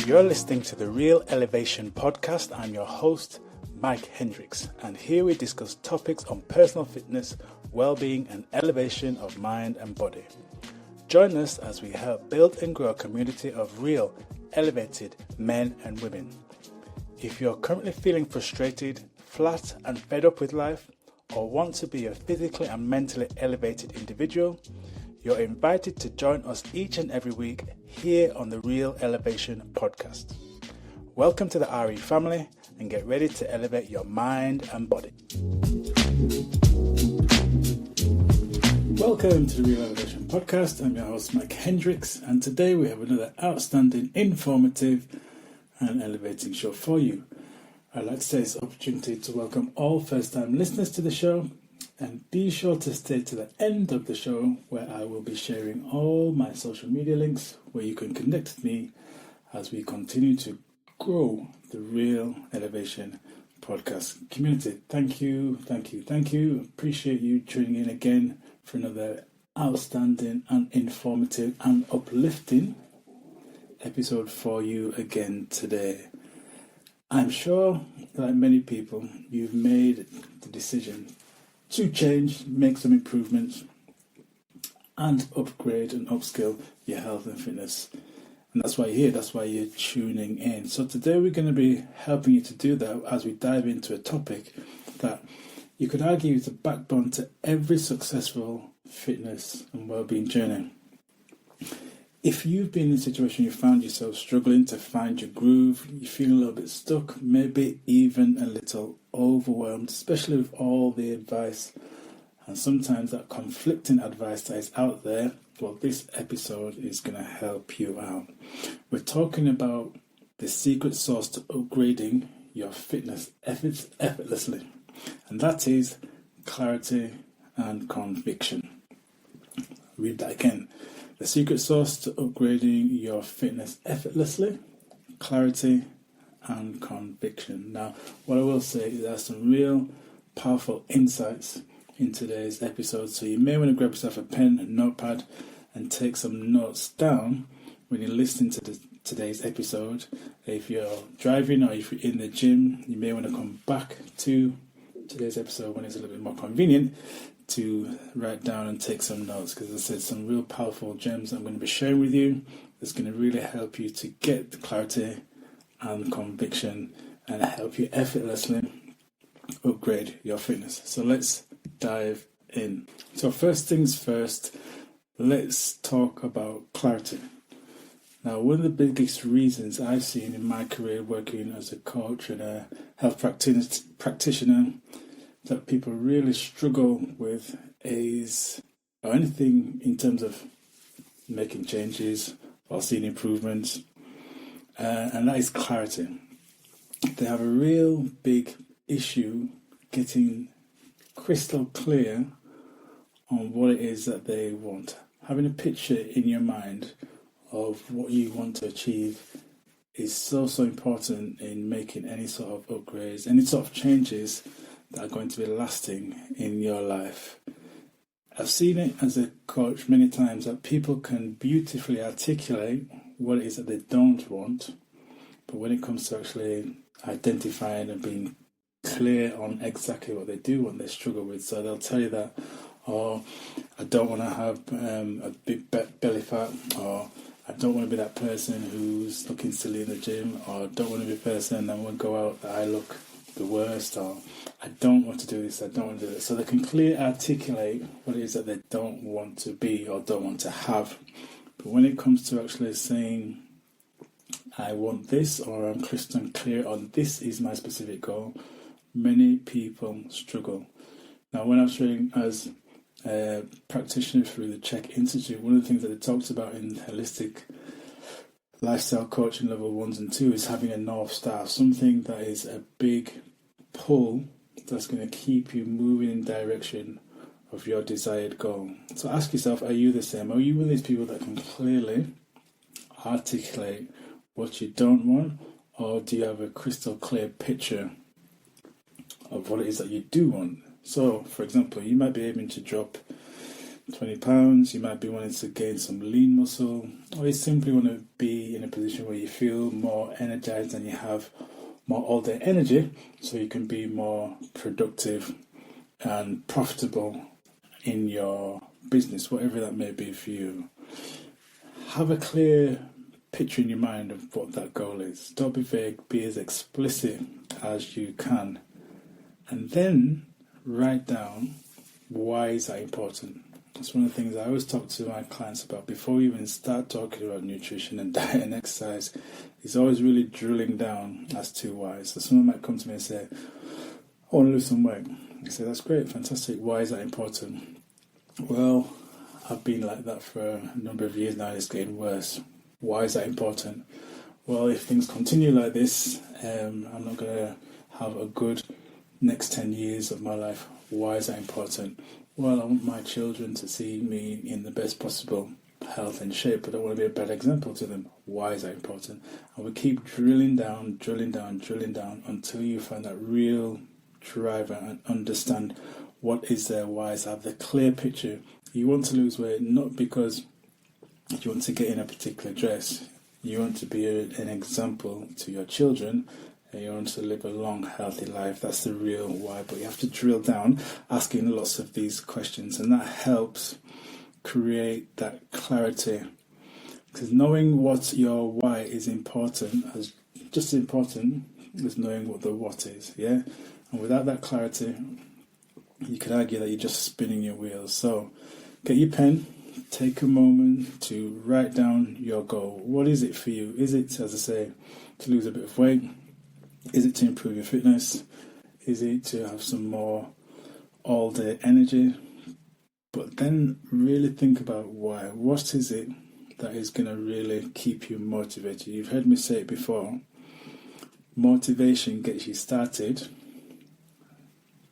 You're listening to the Real Elevation podcast. I'm your host, Mike Hendricks, and here we discuss topics on personal fitness, well-being, and elevation of mind and body. Join us as we help build and grow a community of real, elevated men and women. If you're currently feeling frustrated, flat, and fed up with life, or want to be a physically and mentally elevated individual, you're invited to join us each and every week here on the Real Elevation podcast. Welcome to the RE family and get ready to elevate your mind and body. Welcome to the Real Elevation podcast. I'm your host, Mike Hendricks, and today we have another outstanding, informative, and elevating show for you. I'd like to take this opportunity to welcome all first-time listeners to the show, and be sure to stay to the end of the show where I will be sharing all my social media links where you can connect with me as we continue to grow the Real Elevation podcast community. Thank you. Appreciate you tuning in again for another outstanding and informative and uplifting episode for you again today. I'm sure, like many people, you've made the decision to change, make some improvements, and upgrade and upskill your health and fitness. And that's why you're here, that's why you're tuning in. So today we're going to be helping you to do that as we dive into a topic that you could argue is the backbone to every successful fitness and well-being journey. If you've been in a situation you found yourself struggling to find your groove, you feel a little bit stuck, maybe even a little overwhelmed, especially with all the advice and sometimes that conflicting advice that is out there, well, this episode is going to help you out. We're talking about the secret sauce to upgrading your fitness effortlessly, and that is clarity and conviction. Read that again. The secret sauce to upgrading your fitness effortlessly, clarity and conviction. Now, what I will say is there are some real powerful insights in today's episode, so you may want to grab yourself a pen and notepad and take some notes down when you're listening to today's episode. If you're driving or if you're in the gym, you may want to come back to today's episode when it's a little bit more convenient to write down and take some notes, because as I said, some real powerful gems I'm going to be sharing with you that's going to really help you to get the clarity and conviction and help you effortlessly upgrade your fitness. So let's dive in. So first things first, let's talk about clarity. Now, one of the biggest reasons I've seen in my career working as a coach and a health practitioner that people really struggle with is, or anything in terms of making changes or seeing improvements, and that is clarity. They have a real big issue getting crystal clear on what it is that they want. Having a picture in your mind of what you want to achieve is so important in making any sort of upgrades, any sort of changes that are going to be lasting in your life. I've seen it as a coach many times that people can beautifully articulate what it is that they don't want, but when it comes to actually identifying and being clear on exactly what they do want, they struggle with. So they'll tell you that, oh, I don't want to have a big belly fat, or I don't want to be that person who's looking silly in the gym, or I don't want to be a person that will go out that I look the worst, or I don't want to do this, I don't want to do this. So they can clearly articulate what it is that they don't want to be or don't want to have. But when it comes to actually saying, I want this, or I'm crystal clear on this is my specific goal, many people struggle. Now, when I was training as a practitioner through the Czech Institute, one of the things that they talked about in holistic lifestyle coaching level 1s and 2 is having a North Star, something that is a big pull that's going to keep you moving in direction of your desired goal. So ask yourself, are you the same? Are you one of these people that can clearly articulate what you don't want, or do you have a crystal clear picture of what it is that you do want? So, for example, you might be aiming to drop 20 pounds, you might be wanting to gain some lean muscle, or you simply want to be in a position where you feel more energized and you have more all-day energy, so you can be more productive and profitable in your business, whatever that may be for you. Have a clear picture in your mind of what that goal is. Don't be vague, be as explicit as you can. And then write down, why is that important? That's one of the things I always talk to my clients about before we even start talking about nutrition and diet and exercise. Is always really drilling down as to why. So someone might come to me and say, I want to lose some weight. I say, that's great, fantastic. Why is that important? Well, I've been like that for a number of years now, it's getting worse. Why is that important? Well, if things continue like this, I'm not going to have a good next 10 years of my life. Why is that important? Well, I want my children to see me in the best possible health and shape, but I want to be a better example to them. Why is that important? And we keep drilling down until you find that real driver and understand what is their whys. Have the clear picture. You want to lose weight not because you want to get in a particular dress. You want to be an example to your children, and you want to live a long, healthy life. That's the real why. But you have to drill down, asking lots of these questions, and that helps create that clarity. Because knowing what your why is important, as just as important as knowing what the what is. Yeah, and without that clarity, you could argue that you're just spinning your wheels. So, get your pen. Take a moment to write down your goal. What is it for you? Is it, as I say, to lose a bit of weight? Is it to improve your fitness? Is it to have some more all-day energy? But then really think about why. What is it that is going to really keep you motivated? You've heard me say it before. Motivation gets you started,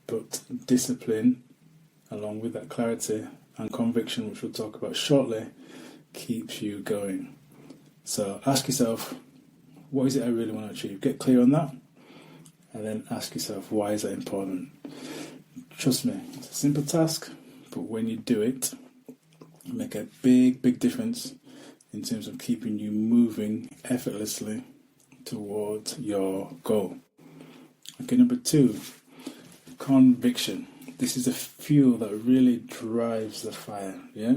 but discipline, along with that clarity and conviction, which we'll talk about shortly, keeps you going. So ask yourself, what is it I really want to achieve? Get clear on that, and then ask yourself, why is that important? Trust me, it's a simple task, but when you do it, you make a big difference in terms of keeping you moving effortlessly towards your goal. Okay, number 2, conviction. This is a fuel that really drives the fire, yeah?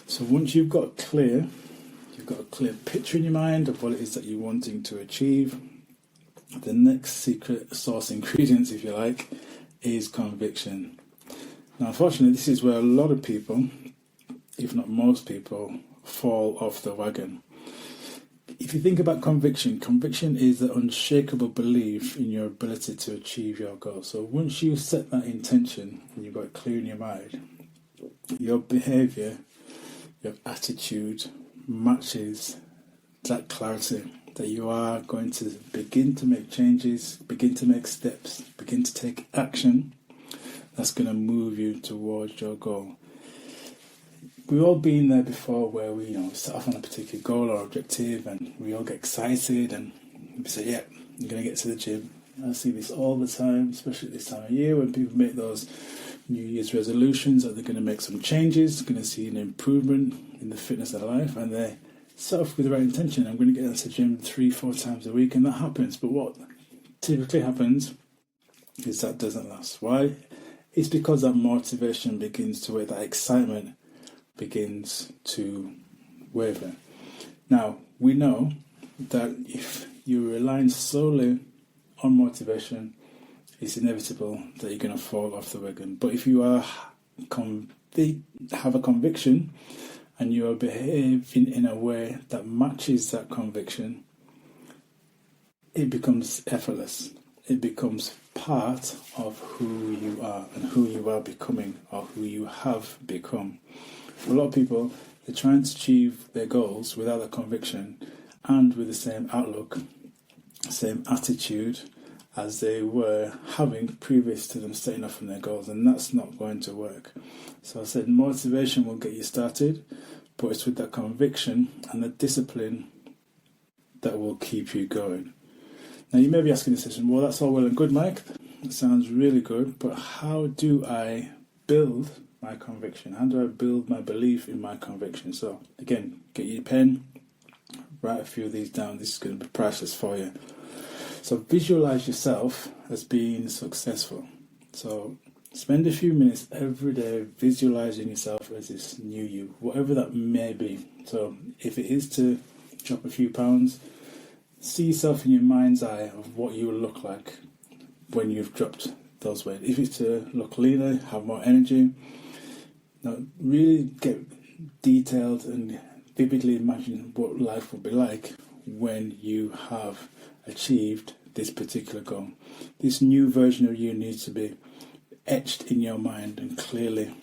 So once you've got a clear picture in your mind of what it is that you're wanting to achieve, the next secret sauce ingredient, if you like, is conviction. Now, unfortunately, this is where a lot of people, if not most people, fall off the wagon. If you think about conviction is the unshakable belief in your ability to achieve your goal. So once you set that intention and you've got it clear in your mind, your behavior, your attitude matches that clarity, that you are going to begin to make changes, begin to make steps, begin to take action that's going to move you towards your goal. We've all been there before where we set off on a particular goal or objective and we all get excited and we say, yeah, I'm going to get to the gym. I see this all the time, especially this time of year when people make those New Year's resolutions that they're going to make some changes, going to see an improvement in the fitness of their life, and they set off with the right intention. I'm going to get into the gym 3-4 times a week, and that happens. But what typically happens is that doesn't last. Why? It's because that motivation begins to waver, that excitement begins to waver. Now, we know that if you're relying solely on motivation, it's inevitable that you're going to fall off the wagon. But if you have a conviction and you are behaving in a way that matches that conviction, it becomes effortless. It becomes part of who you are and who you are becoming or who you have become. For a lot of people, they're trying to achieve their goals without a conviction and with the same outlook, same attitude as they were having previous to them setting off on their goals, and that's not going to work. So I said motivation will get you started, but it's with that conviction and the discipline that will keep you going. Now you may be asking this question, well, that's all well and good, Mike. It sounds really good, but how do I build my conviction? How do I build my belief in my conviction? So again, get your pen, write a few of these down. This is going to be priceless for you. So visualize yourself as being successful. So spend a few minutes every day visualizing yourself as this new you, whatever that may be. So if it is to drop a few pounds, see yourself in your mind's eye of what you will look like when you've dropped those weight. If it's to look leaner, have more energy, really get detailed and vividly imagine what life will be like when you have achieved this particular goal. This new version of you needs to be etched in your mind and clearly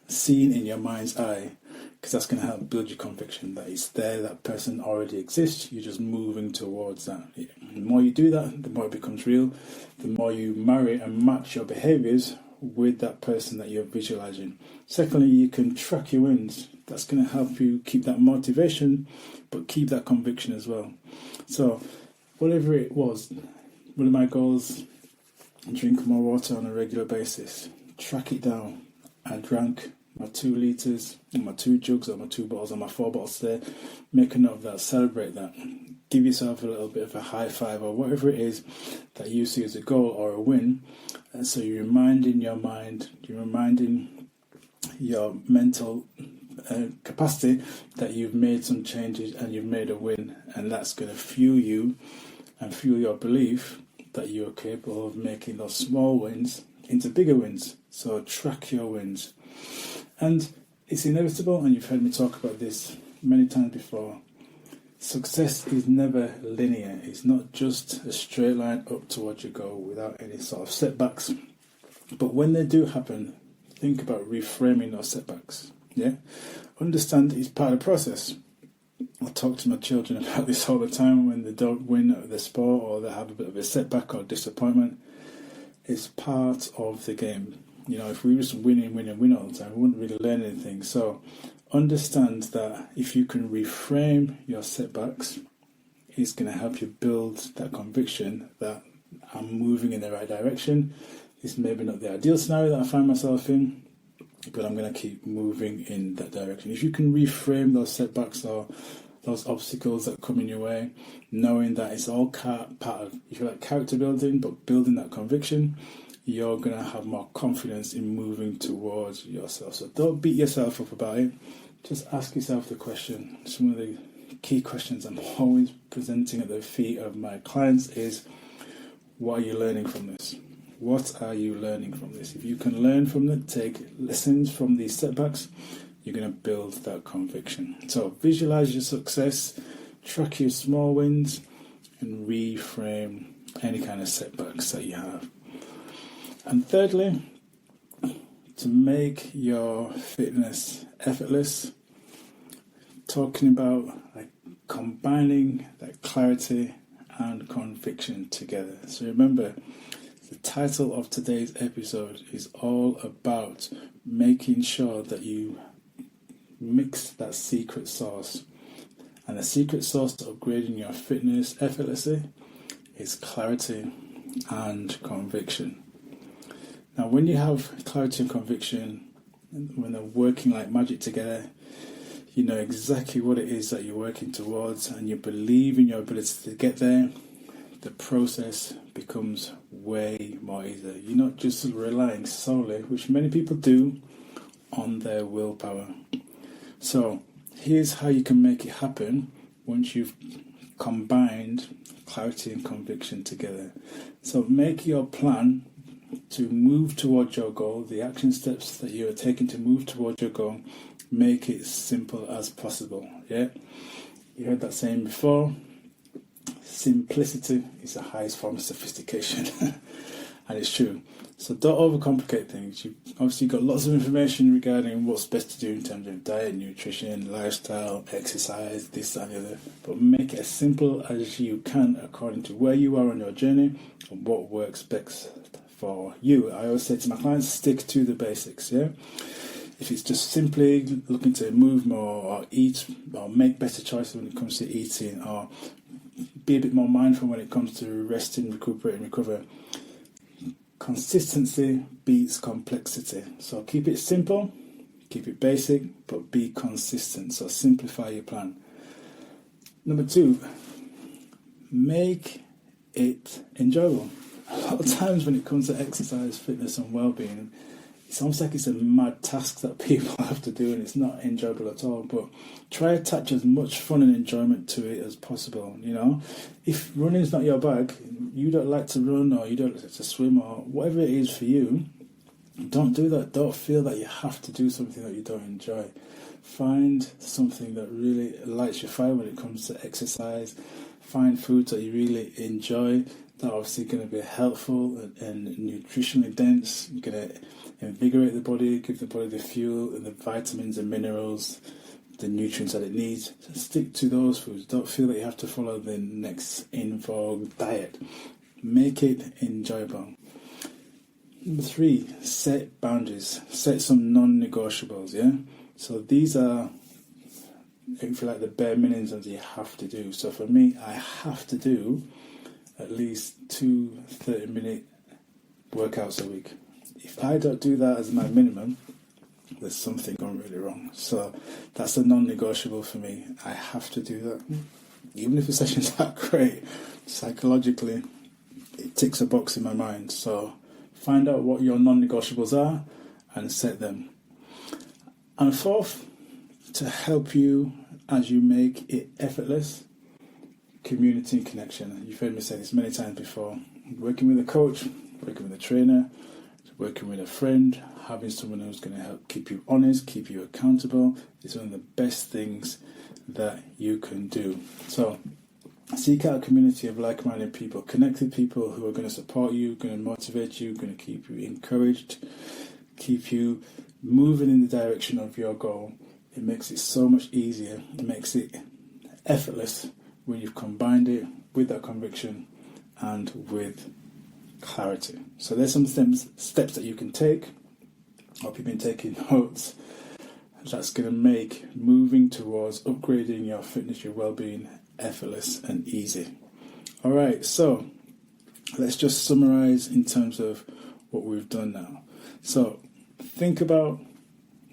seen in your mind's eye, because that's going to help build your conviction that it's there, that person already exists, you're just moving towards that. The more you do that, the more it becomes real, the more you marry and match your behaviours with that person that you're visualising. Secondly, you can track your wins. That's going to help you keep that motivation, but keep that conviction as well. So, whatever it was, one of my goals, drink more water on a regular basis. Track it down. I drank my 2 litres, or my 2 jugs, or my 2 bottles, or my 4 bottles today. Make a note of that, celebrate that. Give yourself a little bit of a high five, or whatever it is that you see as a goal or a win. And so you're reminding your mind, you're reminding your mental capacity that you've made some changes and you've made a win, and that's going to fuel you and fuel your belief that you're capable of making those small wins into bigger wins. So track your wins. And it's inevitable, and you've heard me talk about this many times before. Success is never linear. It's not just a straight line up towards your goal without any sort of setbacks. But when they do happen, think about reframing those setbacks. Yeah, understand it's part of the process. I talk to my children about this all the time when they don't win at their sport or they have a bit of a setback or disappointment. It's part of the game. You know, if we were just win all the time, we wouldn't really learn anything. So understand that if you can reframe your setbacks, it's going to help you build that conviction that I'm moving in the right direction. It's maybe not the ideal scenario that I find myself in, but I'm going to keep moving in that direction. If you can reframe those setbacks or those obstacles that come in your way, knowing that it's all part of, if you like, character building, but building that conviction, you're going to have more confidence in moving towards yourself. So don't beat yourself up about it. Just ask yourself the question. Some of the key questions I'm always presenting at the feet of my clients is, what are you learning from this? What are you learning from this? If you can learn from it, take lessons from these setbacks, you're going to build that conviction. So visualize your success, track your small wins, and reframe any kind of setbacks that you have. And thirdly, to make your fitness effortless, talking about combining that clarity and conviction together. So remember, the title of today's episode is all about making sure that you mix that secret sauce. And the secret sauce to upgrading your fitness effortlessly is clarity and conviction. Now, when you have clarity and conviction, when they're working like magic together, you know exactly what it is that you're working towards and you believe in your ability to get there. The process becomes way more easier. You're not just relying solely, which many people do, on their willpower. So here's how you can make it happen once you've combined clarity and conviction together. So make your plan to move towards your goal, the action steps that you are taking to move towards your goal, make it simple as possible. Yeah, you heard that saying before. Simplicity is the highest form of sophistication. And it's true. So don't overcomplicate things. You've obviously got lots of information regarding what's best to do in terms of diet, nutrition, lifestyle, exercise, this, that, and the other. But make it as simple as you can according to where you are on your journey and what works best for you. I always say to my clients, stick to the basics, yeah? If it's just simply looking to move more or eat or make better choices when it comes to eating, or be a bit more mindful when it comes to resting, recuperate and recover, Consistency beats complexity. So keep it simple, keep it basic, but be consistent. So simplify your plan. Number 2, make it enjoyable. A lot of times when it comes to exercise, fitness and well-being, it's almost like it's a mad task that people have to do and it's not enjoyable at all. But try to attach as much fun and enjoyment to it as possible. If running is not your bag, you don't like to run or you don't like to swim or whatever it is for you, don't do that. Don't feel that you have to do something that you don't enjoy. Find something that really lights your fire when it comes to exercise. Find foods that you really enjoy that are obviously going to be helpful and nutritionally dense. You're going to invigorate the body, give the body the fuel and the vitamins and minerals, the nutrients that it needs. So stick to those foods. Don't feel that you have to follow the next in vogue diet. Make it enjoyable. Number 3, set boundaries. Set some non-negotiables, yeah? So these are, if you like, the bare minimums that you have to do. So for me, I have to do at least 2 30-minute workouts a week. If I don't do that as my minimum, there's something going really wrong. So that's a non-negotiable for me. I have to do that. Even if the sessions aren't great, psychologically, it ticks a box in my mind. So find out what your non-negotiables are and set them. And 4th, to help you as you make it effortless, community and connection. You've heard me say this many times before. Working with a coach, working with a trainer, working with a friend, having someone who's going to help keep you honest, keep you accountable, is one of the best things that you can do. So seek out a community of like-minded people, connected people who are going to support you, going to motivate you, going to keep you encouraged, keep you moving in the direction of your goal. It makes it so much easier. It makes it effortless when you've combined it with that conviction and with clarity. So there's some steps that you can take. I hope you've been taking notes. That's going to make moving towards upgrading your fitness, your well-being, effortless and easy. All right, so let's just summarize in terms of what we've done now. So think about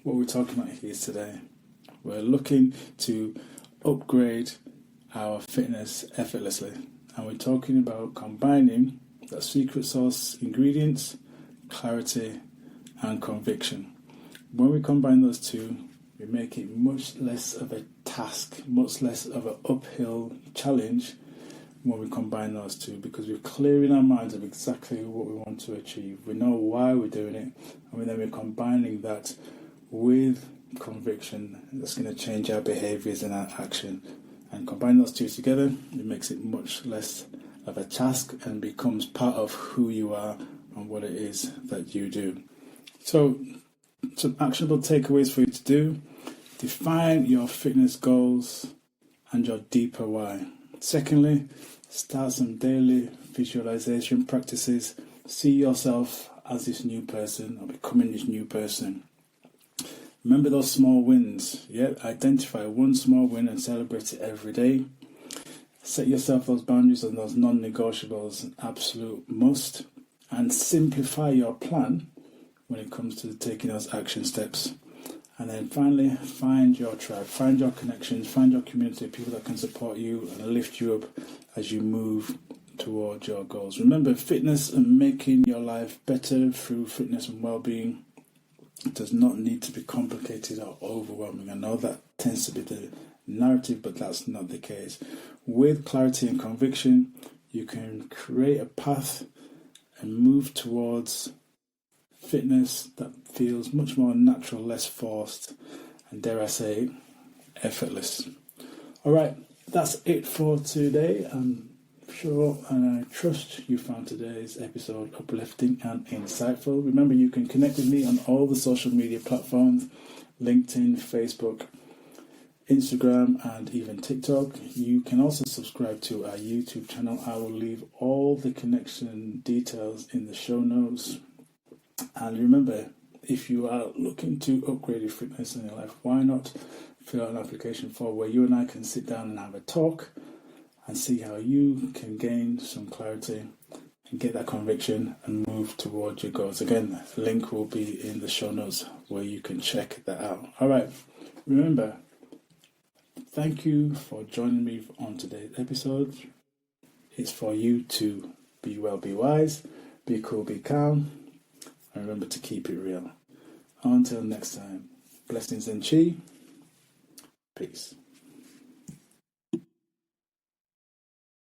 what we're talking about here today. We're looking to upgrade our fitness effortlessly, and we're talking about combining the secret sauce ingredients, clarity and conviction. When we combine those two, we make it much less of a task, much less of an uphill challenge when we combine those two, because we're clear in our minds of exactly what we want to achieve. We know why we're doing it, and then we're combining that with conviction. That's going to change our behaviors and our action. And combining those two together, it makes it much less of a task and becomes part of who you are and what it is that you do. So, some actionable takeaways for you to do. Define your fitness goals and your deeper why. Secondly, start some daily visualization practices. See yourself as this new person or becoming this new person. Remember those small wins. Identify one small win and celebrate it every day. Set yourself those boundaries and those non-negotiables, an absolute must. And simplify your plan when it comes to taking those action steps. And then finally, find your tribe, find your connections, find your community, people that can support you and lift you up as you move towards your goals. Remember, fitness and making your life better through fitness and well-being does not need to be complicated or overwhelming. I know that tends to be the narrative, but that's not the case. With clarity and conviction, you can create a path and move towards fitness that feels much more natural, less forced, and dare I say, effortless. All right, that's it for today. I'm sure and I trust you found today's episode uplifting and insightful. Remember, you can connect with me on all the social media platforms: LinkedIn, Facebook, Instagram, and even TikTok. You can also subscribe to our YouTube channel. I will leave all the connection details in the show notes. And remember, if you are looking to upgrade your fitness in your life, why not fill out an application form where you and I can sit down and have a talk and see how you can gain some clarity and get that conviction and move towards your goals. Again, the link will be in the show notes where you can check that out. All right, remember, thank you for joining me on today's episode. It's for you to be well, be wise, be cool, be calm, and remember to keep it real. Until next time, blessings and chi. Peace.